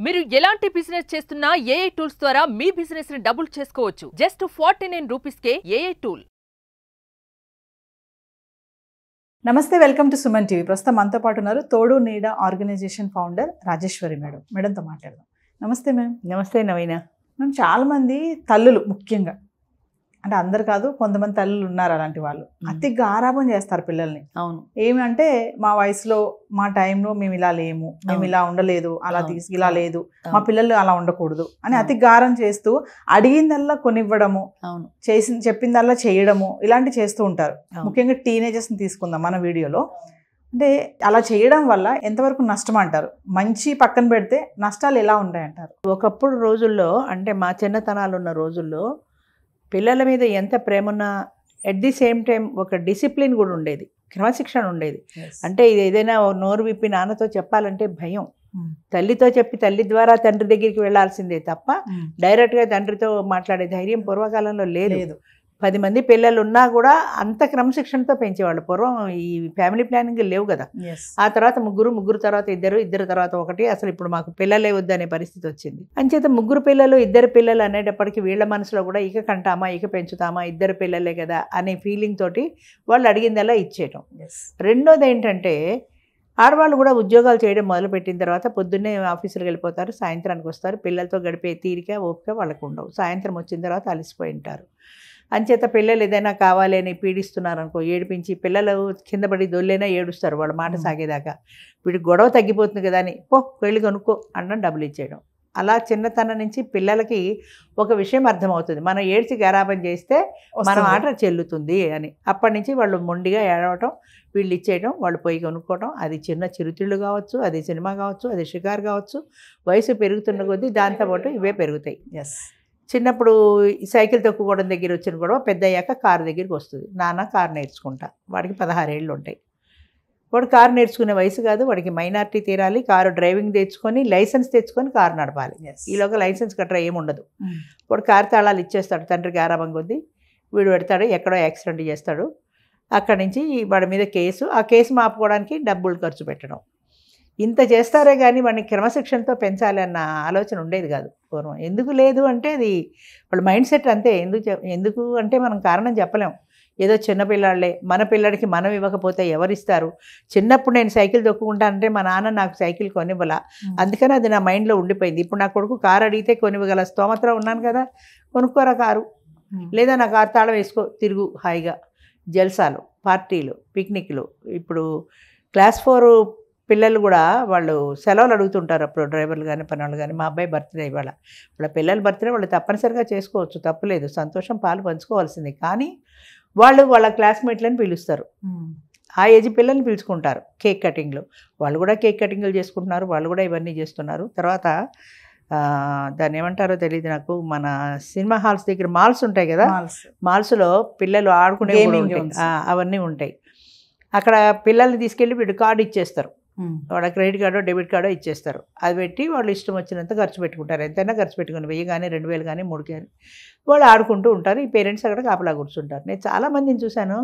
మీరు ఎలాంటి బిజినెస్ చేస్తున్నా ఏఐ టూల్స్ ద్వారా మీ బిజినెస్ ని డబుల్ చేసుకోవచ్చు. జస్ట్ 49 రూపీస్కే ఏఐ టూల్. నమస్తే, వెల్కమ్ టు సుమన్ టీవీ. ప్రస్తుతం మనతో పాటు ఉన్నారు తోడు నీడ ఆర్గనైజేషన్ ఫౌండర్ రాజేశ్వరి మేడం. మేడంతో మాట్లాడదాం. నమస్తే మ్యామ్. నమస్తే నవీన. మ్యామ్, చాలామంది తల్లులు, ముఖ్యంగా అంటే అందరు కాదు, కొంతమంది తల్లులు ఉన్నారు అలాంటి వాళ్ళు, అతి గారాబం చేస్తారు పిల్లల్ని. అవును. ఏమంటే మా వయసులో, మా టైంలో మేము ఇలా లేము, మేము ఇలా ఉండలేదు, అలా ఇలా లేదు, మా పిల్లలు అలా ఉండకూడదు అని అతి గారం చేస్తూ అడిగిందల్లా కొనివ్వడము, చెప్పిందల్లా చేయడము, ఇలాంటివి చేస్తూ ఉంటారు. ముఖ్యంగా టీనేజర్స్ని తీసుకుందాం మన వీడియోలో. అంటే అలా చేయడం వల్ల ఎంతవరకు నష్టం అంటారు? మంచి పక్కన పెడితే నష్టాలు ఎలా ఉంటాయంటారు? ఒకప్పుడు రోజుల్లో, అంటే మా చిన్నతనాలు ఉన్న రోజుల్లో పిల్లల మీద ఎంత ప్రేమ ఉన్నా ఎట్ ది సేమ్ టైం ఒక డిసిప్లిన్ కూడా ఉండేది, క్రమశిక్షణ ఉండేది. అంటే ఇది ఏదైనా నోరు విప్పి నాన్నతో చెప్పాలంటే భయం. తల్లితో చెప్పి తల్లి ద్వారా తండ్రి దగ్గరికి వెళ్లాల్సిందే తప్ప డైరెక్ట్గా తండ్రితో మాట్లాడే ధైర్యం పూర్వకాలంలో లేదు. 10 మంది పిల్లలు ఉన్నా కూడా అంత క్రమశిక్షణతో పెంచేవాళ్ళు. పూర్వం ఈ ఫ్యామిలీ ప్లానింగ్ లేవు కదా. ఆ తర్వాత ముగ్గురు తర్వాత ఇద్దరు తర్వాత ఒకటి. అసలు ఇప్పుడు మాకు పిల్లలే వద్దనే పరిస్థితి వచ్చింది. అంచేత ముగ్గురు పిల్లలు, ఇద్దరు పిల్లలు అనేటప్పటికీ వీళ్ళ మనసులో కూడా ఇక కంటామా, ఇక పెంచుతామా, ఇద్దరు పిల్లలే కదా అనే ఫీలింగ్ తోటి వాళ్ళు అడిగిందల్లా ఇచ్చేయటం. రెండోది ఏంటంటే, ఆడవాళ్ళు కూడా ఉద్యోగాలు చేయడం మొదలుపెట్టిన తర్వాత పొద్దున్నే ఆఫీసులకు వెళ్ళిపోతారు, సాయంత్రానికి వస్తారు. పిల్లలతో గడిపే తీరిక ఓపిక వాళ్ళకు ఉండవు. సాయంత్రం వచ్చిన తర్వాత అలసిపోయి ఉంటారు. అంచేత పిల్లలు ఏదైనా కావాలి అని పీడిస్తున్నారు అనుకో, ఏడిపించి పిల్లలు కింద పడి దొల్లైనా ఏడుస్తారు వాళ్ళ మాట సాగేదాకా. వీడికి గొడవ తగ్గిపోతుంది కదా అని వెళ్ళి కొనుక్కో అన్నం డబ్బులు ఇచ్చేయడం. అలా చిన్నతనం నుంచి పిల్లలకి ఒక విషయం అర్థమవుతుంది, మనం ఏడ్చి గారాబం చేస్తే మన మాట చెల్లుతుంది అని. అప్పటి నుంచి వాళ్ళు మొండిగా ఏడవటం, వీళ్ళు ఇచ్చేయడం, వాళ్ళు పోయి కొనుక్కోవడం. అది చిన్న చిరుతిళ్ళు కావచ్చు, అది సినిమా కావచ్చు, అది షికారు కావచ్చు. వయసు పెరుగుతున్న కొద్దీ దాంతోపాటు ఇవే పెరుగుతాయి. చిన్నప్పుడు సైకిల్ తొక్కుకోవడం దగ్గర వచ్చిన కూడా పెద్ద అయ్యాక కారు దగ్గరికి వస్తుంది. నాన్న కారు నేర్చుకుంటా, వాడికి 16 ఏళ్ళు ఉంటాయి. వాడు కారు నేర్చుకునే వయసు కాదు, వాడికి మైనారిటీ తీరాలి, కారు డ్రైవింగ్ తెచ్చుకొని లైసెన్స్ తెచ్చుకొని కారు నడపాలి. ఈలోగా లైసెన్స్ గట్రా ఏముండదు. వాడు కారు తాళాలు ఇచ్చేస్తాడు తండ్రికి ఆరామం కొద్దీ. వీడు పెడతాడు, ఎక్కడో యాక్సిడెంట్ చేస్తాడు. అక్కడి నుంచి వాడి మీద కేసు, ఆ కేసు మాపుకోవడానికి డబ్బులు ఖర్చు పెట్టడం. ఇంత చేస్తారే కానీ వాడిని క్రమశిక్షణతో పెంచాలి అన్న ఆలోచన ఉండేది కాదు పూర్వం. ఎందుకు లేదు అంటే అది వాళ్ళ మైండ్ సెట్ అంతే. ఎందుకు అంటే మనం కారణం చెప్పలేం. ఏదో చిన్నపిల్లాళ్ళే, మన పిల్లడికి మనం ఇవ్వకపోతే ఎవరిస్తారు? చిన్నప్పుడు నేను సైకిల్ తొక్కుకుంటానంటే మా నాన్న నాకు సైకిల్ కొనివ్వాల, అందుకని అది నా మైండ్లో ఉండిపోయింది. ఇప్పుడు నా కొడుకు కారు అడిగితే కొనివ్వగల స్తోమతలో ఉన్నాను కదా, కొనుక్కోరా కారు, లేదా నా కారు తాళం వేసుకో, తిరుగు హాయిగా. జల్సాలు, పార్టీలు, పిక్నిక్లు. ఇప్పుడు క్లాస్ 4 పిల్లలు కూడా వాళ్ళు సెలవులు అడుగుతుంటారు అప్పుడు, డ్రైవర్లు కానీ పనులు కానీ. మా అబ్బాయి బర్త్డే ఇవాళ, వాళ్ళ పిల్లల బర్త్డే వాళ్ళు తప్పనిసరిగా చేసుకోవచ్చు, తప్పులేదు, సంతోషం పాలు పంచుకోవాల్సింది. కానీ వాళ్ళు వాళ్ళ క్లాస్మేట్లను పిలుస్తారు, ఆ ఏజ్ పిల్లల్ని పిలుచుకుంటారు. కేక్ కటింగ్లు, వాళ్ళు కూడా కేక్ కటింగ్లు చేసుకుంటున్నారు, వాళ్ళు కూడా ఇవన్నీ చేస్తున్నారు. తర్వాత దాన్ని ఏమంటారో తెలియదు నాకు, మన సినిమా హాల్స్ దగ్గర మాల్స్ ఉంటాయి కదా, మాల్స్లో పిల్లలు ఆడుకునే అవన్నీ ఉంటాయి. అక్కడ పిల్లల్ని తీసుకెళ్ళి వీడు కార్డు ఇచ్చేస్తారు, వాళ్ళ క్రెడిట్ కార్డో డెబిట్ కార్డో ఇచ్చేస్తారు. అది పెట్టి వాళ్ళు ఇష్టం వచ్చినంత ఖర్చు పెట్టుకుంటారు. ఎంతైనా ఖర్చు పెట్టుకుని 1000 కానీ 2000 కానీ 3000 కానీ వాళ్ళు ఆడుకుంటూ ఉంటారు. ఈ పేరెంట్స్ అక్కడ కాపలా కూర్చుంటారు. నేను చాలామందిని చూశాను,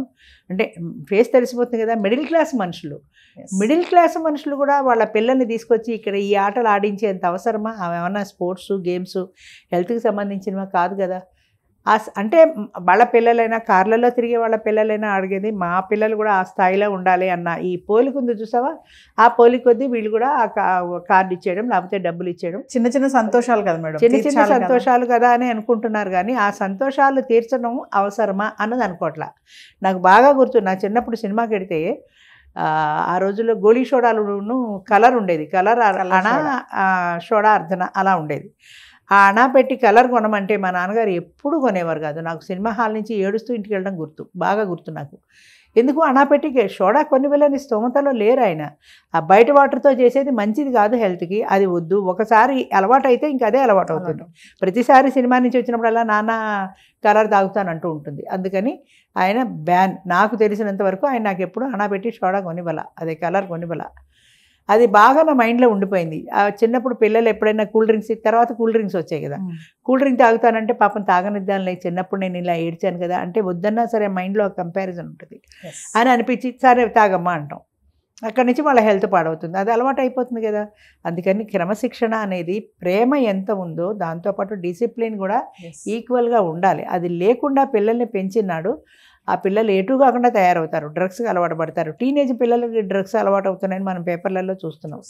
అంటే ఫేస్ తెలిసిపోతుంది కదా, మిడిల్ క్లాస్ మనుషులు కూడా వాళ్ళ పిల్లల్ని తీసుకొచ్చి ఇక్కడ ఈ ఆటలు ఆడించేంత అవసరమా? అవి ఏమన్నా స్పోర్ట్స్ గేమ్స్ హెల్త్కి సంబంధించినవా కాదు కదా. అంటే వాళ్ళ పిల్లలైనా, కార్లలో తిరిగే వాళ్ళ పిల్లలైనా అడిగేది మా పిల్లలు కూడా ఆ స్థాయిలో ఉండాలి అన్న ఈ పోలిక ఉంది చూసావా, ఆ పోలిక కొద్దీ వీళ్ళు కూడా ఆ కార్డు ఇచ్చేయడం, లేకపోతే డబ్బులు ఇచ్చేయడం. చిన్న సంతోషాలు కదా మేడం, చిన్న సంతోషాలు కదా అని అనుకుంటున్నారు. కానీ ఆ సంతోషాలు తీర్చడం అవసరమా అన్నది అనుకోవట్లా. నాకు బాగా గుర్తు, నా చిన్నప్పుడు సినిమాకి వెడితే ఆ రోజుల్లో గోళీ సోడాలును కలర్ ఉండేది, కలర్ అణ సోడా అర్ధన అలా ఉండేది. ఆ అణా పెట్టి కలర్ కొనమంటే మా నాన్నగారు ఎప్పుడు కొనేవారు కాదు. నాకు సినిమా హాల్ నుంచి ఏడుస్తూ ఇంటికి వెళ్ళడం బాగా గుర్తు నాకు. ఎందుకు అణా పెట్టి సోడా కొనివ్వలేని స్తోమతలో లేరు ఆయన. ఆ బయట వాటర్తో చేసేది మంచిది కాదు హెల్త్కి, అది వద్దు. ఒకసారి అలవాటు అయితే ఇంక అదే అలవాటు అవుతుంది. ప్రతిసారి సినిమా నుంచి వచ్చినప్పుడల్లా నాన్న కలర్ తాగుతానంటూ ఉంటుంది. అందుకని ఆయన బ్యాన్. నాకు తెలిసినంత వరకు ఆయన నాకు ఎప్పుడు అణా పెట్టి సోడా కొనివ్వాల, అదే కలర్ కొనివ్వాల. అది బాగా నా మైండ్లో ఉండిపోయింది. చిన్నప్పుడు పిల్లలు ఎప్పుడైనా కూల్ డ్రింక్స్, తర్వాత కూల్ డ్రింక్స్ వచ్చాయి కదా, కూల్ డ్రింక్ తాగుతానంటే పాపం తాగనిద్దాను, చిన్నప్పుడు నేను ఇలా ఏడ్చాను కదా అంటే వద్దన్నా సరే మైండ్లో కంపారిజన్ ఉంటుంది అని అనిపించి సరే తాగమ్మా అంటాం. అక్కడి నుంచి వాళ్ళ హెల్త్ పాడవుతుంది, అది అలవాటు అయిపోతుంది కదా. అందుకని క్రమశిక్షణ అనేది ప్రేమ ఎంత ఉందో దాంతోపాటు డిసిప్లిన్ కూడా ఈక్వల్గా ఉండాలి. అది లేకుండా పిల్లల్ని పెంచినాడు ఆ పిల్లలు ఎటు కాకుండా తయారవుతారు, డ్రగ్స్కి అలవాటు పడతారు. టీనేజ్ పిల్లలకి డ్రగ్స్ అలవాటు అవుతున్నాయని మనం పేపర్లలో చూస్తున్నాం,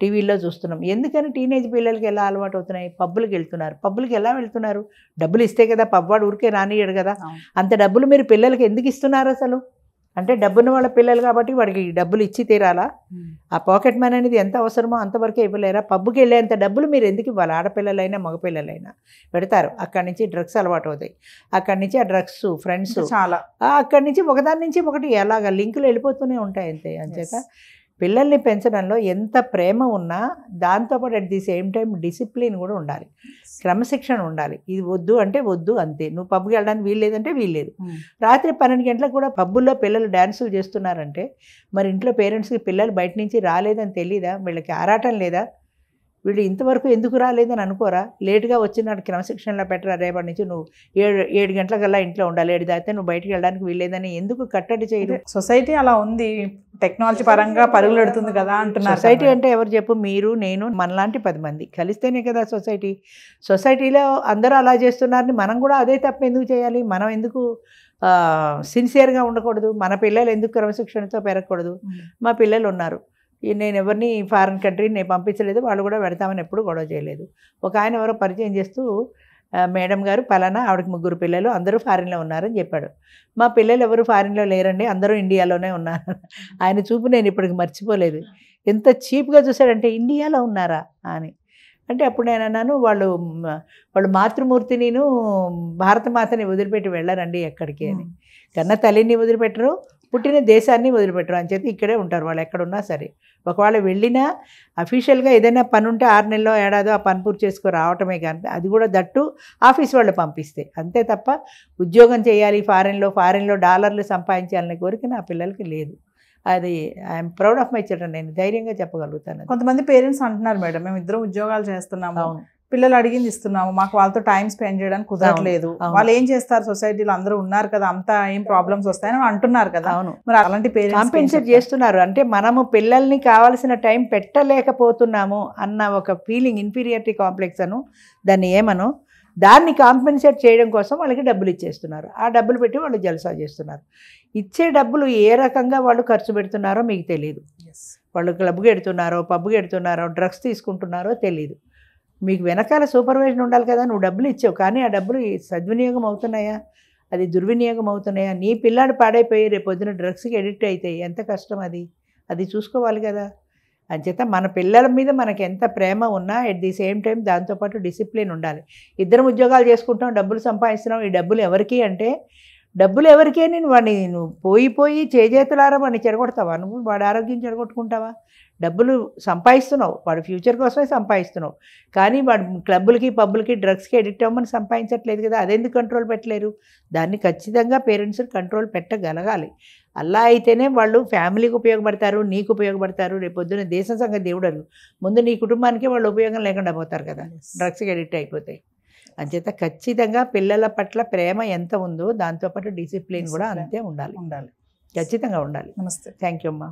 టీవీలో చూస్తున్నాం. ఎందుకని టీనేజ్ పిల్లలకి ఎలా అలవాటు అవుతున్నాయి? పబ్బులకి వెళ్తున్నారు. పబ్బులకి ఎలా వెళ్తున్నారు? డబ్బులు ఇస్తే కదా, పబ్వాడు ఊరికే రానియడు కదా. అంత డబ్బులు మీరు పిల్లలకి ఎందుకు ఇస్తున్నారు అసలు? అంటే డబ్బున్న వాళ్ళ పిల్లలు కాబట్టి వాడికి డబ్బులు ఇచ్చి తీరాలా? ఆ పాకెట్ మనీ అనేది ఎంత అవసరమో అంతవరకే ఇవ్వలేరా? పబ్బుకి వెళ్ళేంత డబ్బులు మీరు ఎందుకు ఇవ్వాలి? ఆడపిల్లలైనా మగపిల్లలైనా పెడతారు. అక్కడి నుంచి డ్రగ్స్ అలవాటు అవుతాయి, అక్కడి నుంచి ఆ డ్రగ్స్ ఫ్రెండ్స్ చాలా, అక్కడి నుంచి ఒకదాని నుంచి ఒకటి ఎలాగ లింకులు వెళ్ళిపోతూనే ఉంటాయి అంతే. అంచేత పిల్లల్ని పెంచడంలో ఎంత ప్రేమ ఉన్నా దాంతోపాటు at the same time discipline కూడా ఉండాలి, క్రమశిక్షణ ఉండాలి. ఇది వద్దు అంటే వద్దు అంతే. నువ్వు పబ్కి వెళ్ళడానికి వీల్లేదంటే వీల్లేదు. రాత్రి 12 గంటలకు కూడా పబ్బుల్లో పిల్లలు డ్యాన్సులు చేస్తున్నారంటే మరి ఇంట్లో పేరెంట్స్కి పిల్లలు బయట నుంచి రాలేదని తెలీదా? వీళ్ళకి ఆరాటం లేదా? వీళ్ళు ఇంతవరకు ఎందుకు రాలేదని అనుకోరా? లేటుగా వచ్చినాడు క్రమశిక్షణలో పెట్టరా, రేపటి నుంచి నువ్వు 7 గంటలకల్లా ఇంట్లో ఉండాలి, 7 దాటితే నువ్వు బయటికి వెళ్ళడానికి వీల్లేదని ఎందుకు కట్టడి చేయరు? సొసైటీ అలా ఉంది, టెక్నాలజీ పరంగా పరుగులు పెడుతుంది కదా అంటున్నారు. సొసైటీ అంటే ఎవరు చెప్పు? మీరు, నేను, మనలాంటి 10 మంది కలిస్తేనే కదా సొసైటీ. సొసైటీలో అందరూ అలా చేస్తున్నారని మనం కూడా అదే తప్ప ఎందుకు చేయాలి? మనం ఎందుకు సిన్సియర్గా ఉండకూడదు? మన పిల్లలు ఎందుకు క్రమశిక్షణతో పెరగకూడదు? మా పిల్లలు ఉన్నారు, నేను ఎవరిని ఫారిన్ కంట్రీ నేను పంపించలేదు, వాళ్ళు కూడా పెడతామని ఎప్పుడు గొడవ చేయలేదు. ఒక ఆయన ఎవరో పరిచయం చేస్తూ మేడం గారు పలానా ఆవిడకి 3 పిల్లలు అందరూ ఫారిన్లో ఉన్నారని చెప్పాడు. మా పిల్లలు ఎవరు ఫారిన్లో లేరండి, అందరూ ఇండియాలోనే ఉన్నారు. ఆయన చూపు నేను ఇప్పటికి మర్చిపోలేదు. ఎంత చీప్గా చూశాడంటే ఇండియాలో ఉన్నారా అని. అంటే అప్పుడు నేను అన్నాను, వాళ్ళు మాతృమూర్తి నేను భారతమాతని వదిలిపెట్టి వెళ్ళారండి ఎక్కడికి అని. కన్నా తల్లిని వదిలిపెట్టరు, పుట్టిన దేశాన్ని వదిలిపెట్టరు అని చెప్పి ఇక్కడే ఉంటారు వాళ్ళు ఎక్కడున్నా సరే. ఒకవేళ వెళ్ళినా అఫీషియల్గా ఏదైనా పని ఉంటే 6 నెలలో ఏడాదో ఆ పని పూర్తి చేసుకొని రావటమే కానీ, అది కూడా దట్టు ఆఫీస్ వాళ్ళు పంపిస్తే అంతే తప్ప ఉద్యోగం చేయాలి ఫారిన్లో డాలర్లు సంపాదించాలనే కోరిక నా పిల్లలకి లేదు. అది I'm proud of my children, నేను ధైర్యంగా చెప్పగలుగుతాను. కొంతమంది పేరెంట్స్ అంటున్నారు మేడం, మేము ఇద్దరం ఉద్యోగాలు చేస్తున్నాము, పిల్లలు అడిగింది ఇస్తున్నాము, మాకు వాళ్ళతో టైం స్పెండ్ చేయడానికి కుదరట్లేదు, వాళ్ళు ఏం చేస్తారు, సొసైటీలో అందరూ ఉన్నారు కదా, అంతా ఏం ప్రాబ్లమ్స్ వస్తాయని అంటున్నారు కదా. మరి అలాంటి పేరెంట్స్ కాంపెన్సేట్ చేస్తున్నారు. అంటే మనము పిల్లల్ని కావాల్సిన టైం పెట్టలేకపోతున్నాము అన్న ఒక ఫీలింగ్, ఇన్ఫీరియారిటీ కాంప్లెక్స్ అను దాన్ని ఏమను, దాన్ని కాంపెన్సేట్ చేయడం కోసం వాళ్ళకి డబ్బులు ఇచ్చేస్తున్నారు. ఆ డబ్బులు పెట్టి వాళ్ళు జల్సా చేస్తున్నారు. ఇచ్చే డబ్బులు ఏ రకంగా వాళ్ళు ఖర్చు పెడుతున్నారో మీకు తెలియదు. వాళ్ళు క్లబ్కి ఎడుతున్నారో, పబ్కి ఎడుతున్నారో, డ్రగ్స్ తీసుకుంటున్నారో తెలియదు. మీకు వెనకాల సూపర్వైజన్ ఉండాలి కదా. నువ్వు డబ్బులు ఇచ్చావు కానీ ఆ డబ్బులు సద్వినియోగం అవుతున్నాయా, అది దుర్వినియోగం అవుతున్నాయా? నీ పిల్లాడు పాడైపోయి రేపు పొద్దున డ్రగ్స్కి ఎడిక్ట్ అయితే ఎంత కష్టం, అది చూసుకోవాలి కదా. అంచేత మన పిల్లల మీద మనకి ఎంత ప్రేమ ఉన్నా ఎట్ ది సేమ్ టైం దాంతోపాటు డిసిప్లిన్ ఉండాలి. ఇద్దరం ఉద్యోగాలు చేసుకుంటాం, డబ్బులు సంపాదిస్తున్నాం, ఈ డబ్బులు ఎవరికి అంటే డబ్బులు ఎవరికి అని వాడిని నువ్వు పోయి చేజేతులారా వాడిని చెడగొడతావా? నువ్వు వాడి ఆరోగ్యం చెడగొట్టుకుంటావా? డబ్బులు సంపాదిస్తున్నావు, వాడి ఫ్యూచర్ కోసమే సంపాదిస్తున్నావు, కానీ వాడు క్లబ్బులకి పబ్బులకి డ్రగ్స్కి ఎడిక్ట్ అవ్వమని సంపాదించట్లేదు కదా. అదెందుకు కంట్రోల్ పెట్టలేరు? దాన్ని ఖచ్చితంగా పేరెంట్స్ కంట్రోల్ పెట్టగలగాలి. అలా అయితేనే వాళ్ళు ఫ్యామిలీకి ఉపయోగపడతారు, నీకు ఉపయోగపడతారు. రేపు పొద్దున్న దేశం సంగతి దేవుడు అడుగు, ముందు నీ కుటుంబానికి వాళ్ళు ఉపయోగం లేకుండా పోతారు కదా డ్రగ్స్కి ఎడిక్ట్ అయిపోతాయి. అంచేత ఖచ్చితంగా పిల్లల పట్ల ప్రేమ ఎంత ఉందో దాంతోపాటు డిసిప్లిన్ కూడా అంతే ఉండాలి. ఖచ్చితంగా ఉండాలి. నమస్తే. థ్యాంక్ యూ అమ్మా.